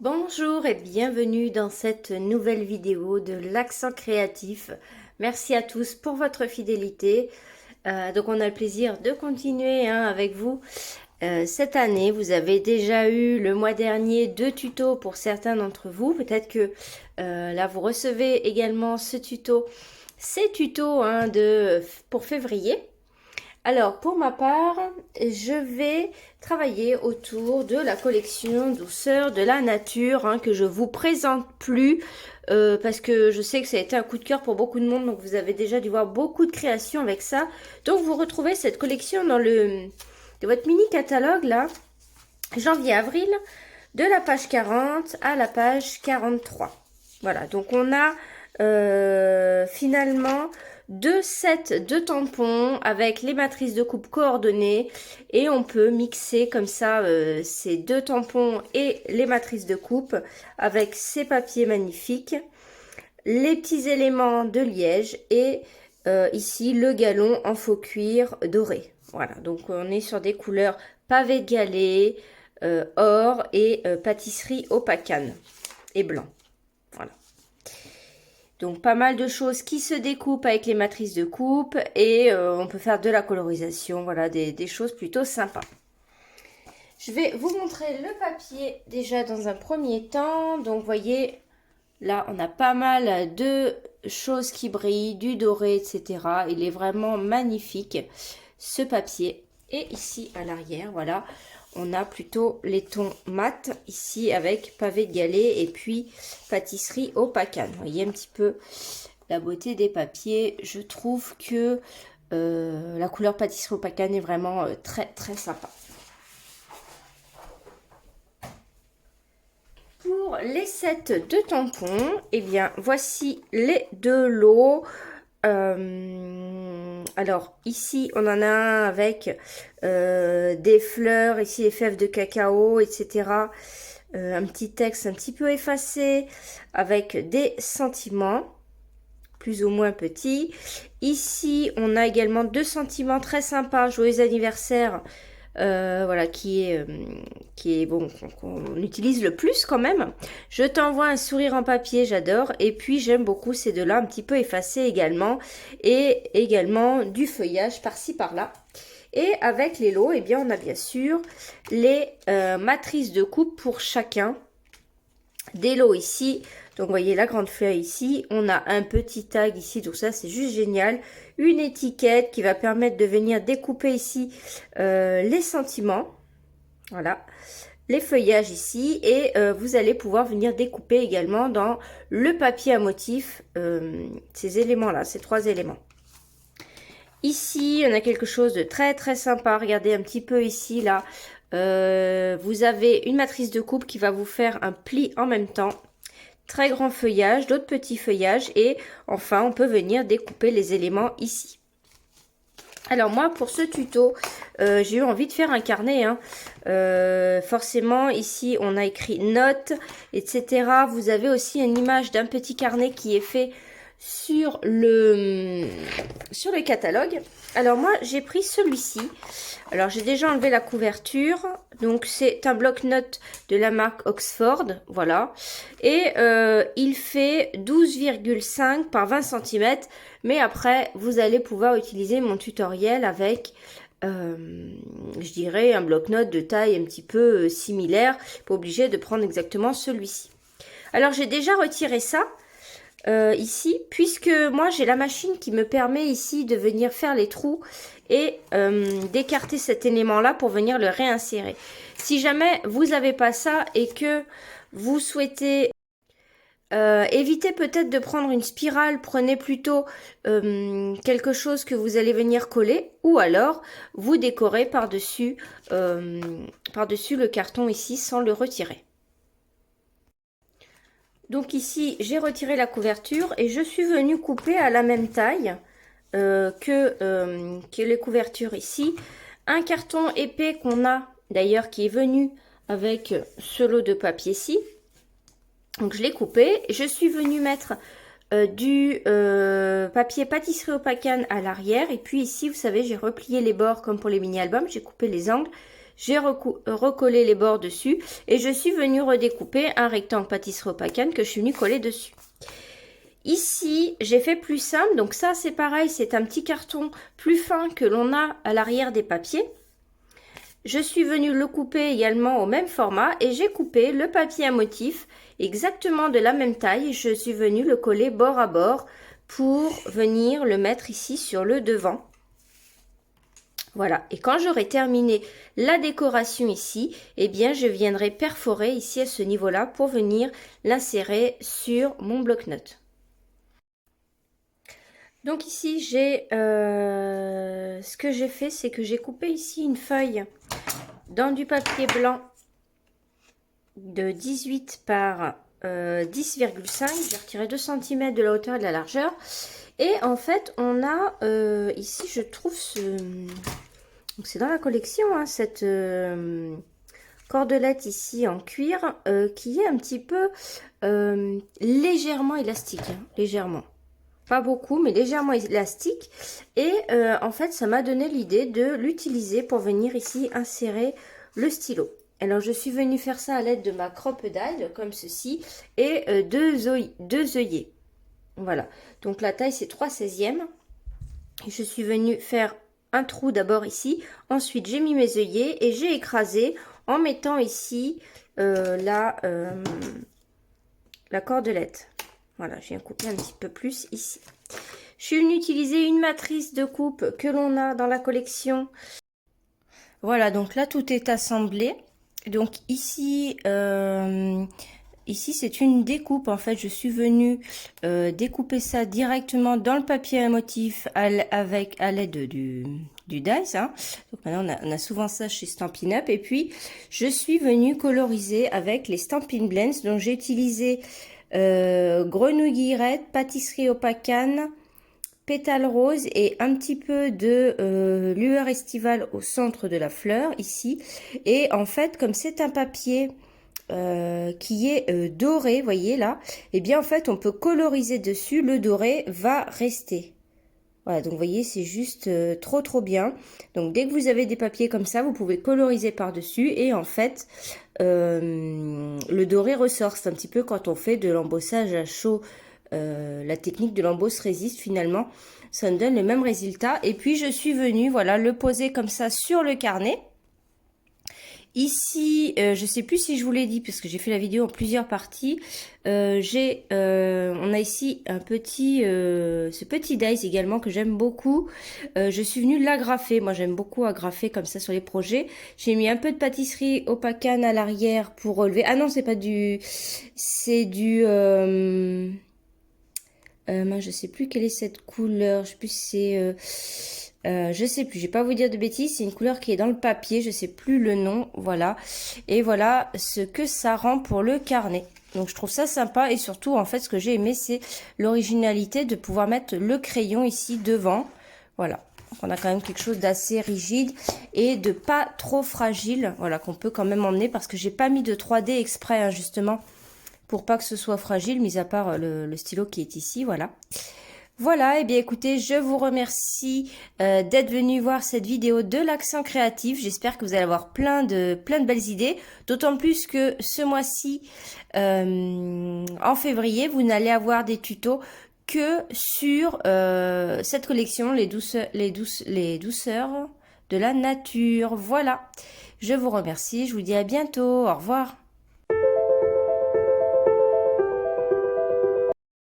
Bonjour et bienvenue dans cette nouvelle vidéo de l'accent créatif. Merci à tous pour votre fidélité. Donc on a le plaisir de continuer avec vous. Cette année, vous avez déjà eu le mois dernier 2 tutos pour certains d'entre vous. Peut-être que là vous recevez également ces tutos pour février. Alors, pour ma part, je vais travailler autour de la collection Douceur de la nature que je vous présente plus parce que je sais que ça a été un coup de cœur pour beaucoup de monde, donc vous avez déjà dû voir beaucoup de créations avec ça. Donc, vous retrouvez cette collection dans de votre mini catalogue là, janvier-avril, de la page 40 à la page 43. Voilà, donc on a finalement 2 sets de tampons avec les matrices de coupe coordonnées et on peut mixer comme ça ces 2 tampons et les matrices de coupe avec ces papiers magnifiques, les petits éléments de liège et ici le galon en faux cuir doré. Voilà, donc on est sur des couleurs pavé de galets, or et pâtisserie opacane et blanc. Voilà. Donc pas mal de choses qui se découpent avec les matrices de coupe et on peut faire de la colorisation, voilà, des choses plutôt sympas. Je vais vous montrer le papier déjà dans un premier temps. Donc vous voyez, là on a pas mal de choses qui brillent, du doré, etc. Il est vraiment magnifique ce papier. Et ici à l'arrière, voilà, on a plutôt les tons mat ici avec pavé de galets et puis pâtisserie opacane. Vous voyez un petit peu la beauté des papiers. Je trouve que la couleur pâtisserie opacane est vraiment très très sympa. Pour les sets de tampons, eh bien voici les 2 lots. Alors ici on en a un avec des fleurs, ici les fèves de cacao, etc. Un petit texte un petit peu effacé avec des sentiments plus ou moins petits. Ici on a également 2 sentiments très sympas, joyeux anniversaire. Voilà, qui est bon, qu'on utilise le plus quand même. Je t'envoie un sourire en papier, j'adore. Et puis j'aime beaucoup ces 2-là, un petit peu effacés également. Et également du feuillage par-ci par-là. Et avec les lots, eh bien, on a bien sûr les matrices de coupe pour chacun. Des lots ici. Donc, vous voyez la grande feuille ici. On a un petit tag ici. Donc, ça, c'est juste génial. Une étiquette qui va permettre de venir découper ici les sentiments. Voilà. Les feuillages ici. Et vous allez pouvoir venir découper également dans le papier à motif ces éléments-là, ces 3 éléments. Ici, on a quelque chose de très très sympa. Regardez un petit peu ici, là. Vous avez une matrice de coupe qui va vous faire un pli en même temps. Très grand feuillage, d'autres petits feuillages. Et enfin, on peut venir découper les éléments ici. Alors moi, pour ce tuto, j'ai eu envie de faire un carnet. Forcément, ici, on a écrit notes, etc. Vous avez aussi une image d'un petit carnet qui est fait sur le catalogue. Alors moi, j'ai pris celui-ci. Alors, j'ai déjà enlevé la couverture. Donc, c'est un bloc-notes de la marque Oxford. Voilà. Et il fait 12,5 par 20 cm. Mais après, vous allez pouvoir utiliser mon tutoriel avec, je dirais, un bloc-notes de taille un petit peu similaire. Pas obligé de prendre exactement celui-ci. Alors, j'ai déjà retiré ça. Ici, puisque moi j'ai la machine qui me permet ici de venir faire les trous et d'écarter cet élément là pour venir le réinsérer. Si jamais vous n'avez pas ça et que vous souhaitez éviter peut-être de prendre une spirale, prenez plutôt quelque chose que vous allez venir coller ou alors vous décorez par-dessus le carton ici sans le retirer. Donc ici, j'ai retiré la couverture et je suis venue couper à la même taille que les couvertures ici. Un carton épais qu'on a d'ailleurs qui est venu avec ce lot de papier-ci. Donc je l'ai coupé. Je suis venue mettre du papier pâtisserie opacane à l'arrière. Et puis ici, vous savez, j'ai replié les bords comme pour les mini-albums. J'ai coupé les angles. j'ai recollé les bords dessus et je suis venue redécouper un rectangle pâtisserie Opacane que je suis venue coller dessus. Ici, j'ai fait plus simple, donc ça c'est pareil, c'est un petit carton plus fin que l'on a à l'arrière des papiers. Je suis venue le couper également au même format et j'ai coupé le papier à motif exactement de la même taille. Je suis venue le coller bord à bord pour venir le mettre ici sur le devant. Voilà, et quand j'aurai terminé la décoration ici, eh bien je viendrai perforer ici à ce niveau-là pour venir l'insérer sur mon bloc-notes. Donc ici, ce que j'ai fait, c'est que j'ai coupé ici une feuille dans du papier blanc de 18 par 10,5. J'ai retiré 2 cm de la hauteur et de la largeur. Et en fait, on a ici, je trouve ce... Donc c'est dans la collection, hein, cette cordelette ici en cuir qui est un petit peu légèrement élastique, hein, légèrement. Pas beaucoup, mais légèrement élastique. Et en fait, ça m'a donné l'idée de l'utiliser pour venir ici insérer le stylo. Alors, je suis venue faire ça à l'aide de ma crop-daille, comme ceci, et deux œillets. Voilà. Donc, la taille, c'est 3/16e. Je suis venue faire un trou d'abord ici. Ensuite, j'ai mis mes œillets et j'ai écrasé en mettant ici la cordelette. Voilà, je viens couper un petit peu plus ici. Je suis venue utiliser une matrice de coupe que l'on a dans la collection. Voilà, donc là, tout est assemblé. Donc ici, ici c'est une découpe. En fait, je suis venue découper ça directement dans le papier à motif à l'aide du dies. Hein. Donc maintenant, on a souvent ça chez Stampin' Up. Et puis, je suis venue coloriser avec les Stampin' Blends. Donc, j'ai utilisé... grenouille guillerette, pâtisserie Opacane, pétale rose et un petit peu de lueur estivale au centre de la fleur ici. Et en fait, comme c'est un papier qui est doré, voyez là, et bien en fait on peut coloriser dessus, le doré va rester. Voilà, donc vous voyez, c'est juste trop bien. Donc dès que vous avez des papiers comme ça, vous pouvez coloriser par-dessus et en fait, le doré ressort. C'est un petit peu quand on fait de l'embossage à chaud, la technique de l'embosse résiste finalement. Ça nous donne le même résultat. Et puis je suis venue, voilà, le poser comme ça sur le carnet. Ici, je sais plus si je vous l'ai dit parce que j'ai fait la vidéo en plusieurs parties. On a ici un petit, ce petit dies également que j'aime beaucoup. Je suis venue l'agrafer. Moi, j'aime beaucoup agrafer comme ça sur les projets. J'ai mis un peu de pâtisserie Opacane à l'arrière pour relever. Ah non, c'est pas du, c'est du. Je sais plus quelle est cette couleur. Je sais plus si c'est. Je sais plus, je vais pas vous dire de bêtises, c'est une couleur qui est dans le papier, je sais plus le nom, voilà. Et voilà ce que ça rend pour le carnet. Donc je trouve ça sympa et surtout en fait ce que j'ai aimé c'est l'originalité de pouvoir mettre le crayon ici devant. Voilà, donc on a quand même quelque chose d'assez rigide et de pas trop fragile, voilà, qu'on peut quand même emmener parce que j'ai pas mis de 3D exprès hein, justement pour pas que ce soit fragile, mis à part le stylo qui est ici, voilà. Voilà, et bien écoutez, je vous remercie d'être venu voir cette vidéo de l'accent créatif. J'espère que vous allez avoir plein de belles idées. D'autant plus que ce mois-ci, en février, vous n'allez avoir des tutos que sur cette collection, les douceurs de la nature. Voilà, je vous remercie, je vous dis à bientôt, au revoir.